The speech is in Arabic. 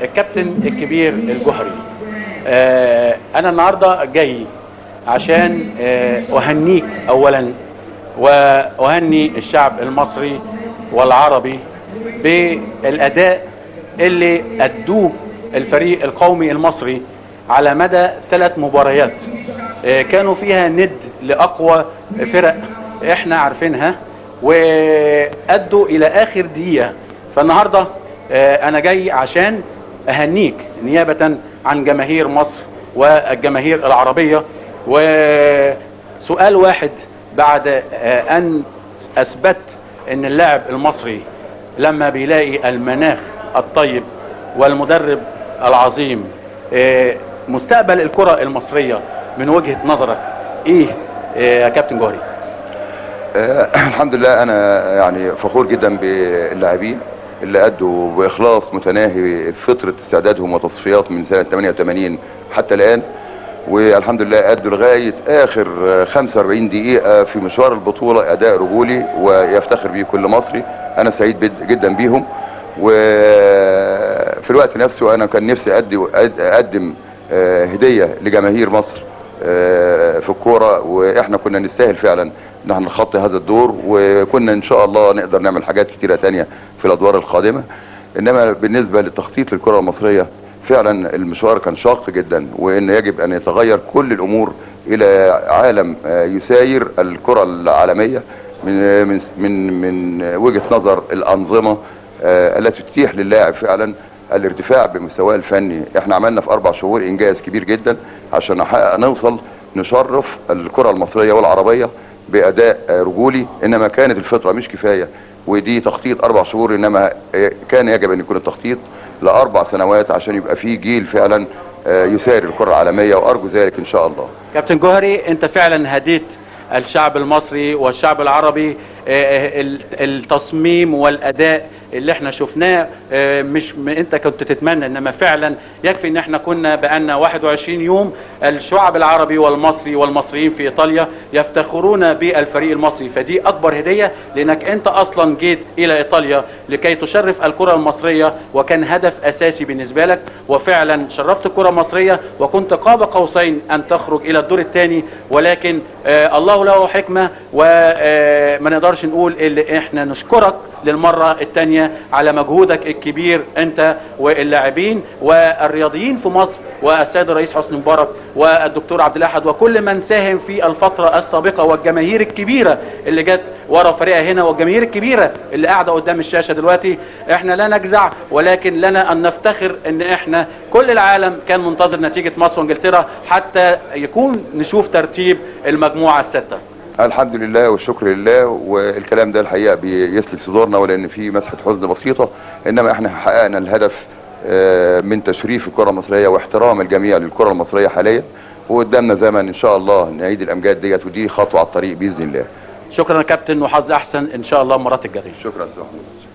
الكابتن الكبير الجوهري، انا النهارده جاي عشان اهنيك اولا واهني الشعب المصري والعربي بالاداء اللي ادوه الفريق القومي المصري على مدى 3 مباريات كانوا فيها ند لاقوى فرق احنا عارفينها، وادوا الى اخر دقيقه. فالنهارده انا جاي عشان اهنيك نيابه عن جماهير مصر والجماهير العربيه. وسؤال واحد، بعد ان اثبت ان اللاعب المصري لما بيلاقي المناخ الطيب والمدرب العظيم، مستقبل الكرة المصرية من وجهة نظرك ايه يا كابتن جوهري؟ الحمد لله، انا يعني فخور جدا باللاعبين اللي ادوا باخلاص متناهي فتره استعدادهم وتصفيات من سنه 88 حتى الان، والحمد لله ادوا لغايه اخر 45 دقيقه في مشوار البطوله اداء رجولي ويفتخر به كل مصري. انا سعيد جدا بيهم، وفي الوقت نفسه انا كان نفسي اقدم هديه لجماهير مصر في الكوره، واحنا كنا نستاهل فعلا ان احنا نخطي هذا الدور، وكنا ان شاء الله نقدر نعمل حاجات كتيره تانية في الادوار القادمه. انما بالنسبه للتخطيط للكره المصريه فعلا المشوار كان شاق جدا، وان يجب ان يتغير كل الامور الى عالم يساير الكره العالميه من وجهه نظر الانظمه التي تتيح للاعب فعلا الارتفاع بمستواه الفني. احنا عملنا في 4 شهور انجاز كبير جدا عشان نوصل نشرف الكره المصريه والعربيه باداء رجولي، انما كانت الفتره مش كفايه، ودي تخطيط 4 شهور، انما كان يجب ان يكون التخطيط ل4 سنوات عشان يبقى فيه جيل فعلا يسير الكره العالميه، وارجو ذلك ان شاء الله. كابتن جوهري، انت فعلا هديت الشعب المصري والشعب العربي التصميم والاداء اللي احنا شفناه. مش انت كنت تتمنى، انما فعلا يكفي ان احنا كنا بقالنا 21 يوم الشعب العربي والمصري والمصريين في ايطاليا يفتخرون بالفريق المصري. فدي اكبر هدية، لانك انت اصلا جيت الى ايطاليا لكي تشرف الكرة المصرية، وكان هدف اساسي بالنسبة لك، وفعلا شرفت الكرة المصرية وكنت قاب قوسين ان تخرج الى الدور الثاني. ولكن الله له حكمة، وما نقدرش نقول اللي احنا نشكرك للمرة الثانية على مجهودك الكبير انت واللاعبين والرياضيين في مصر، والسيد الرئيس حسني مبارك والدكتور عبد الاحد وكل من ساهم في الفترة السابقة، والجماهير الكبيرة اللي جت ورا فريقها هنا، والجماهير الكبيرة اللي قاعدة قدام الشاشة دلوقتي. احنا لا نجزع، ولكن لنا ان نفتخر ان احنا كل العالم كان منتظر نتيجة مصر وانجلترا حتى يكون نشوف ترتيب المجموعة الستة. الحمد لله والشكر لله، والكلام ده الحقيقه بيسلك صدورنا، ولان في مسحه حزن بسيطه، انما احنا حققنا الهدف من تشريف الكره المصريه واحترام الجميع للكره المصريه حاليا، وقدامنا زمن ان شاء الله نعيد الامجاد ديت، ودي خطوه على الطريق باذن الله. شكرا يا كابتن، وحظ احسن ان شاء الله المرات الجايه. شكرا استاذ محمود.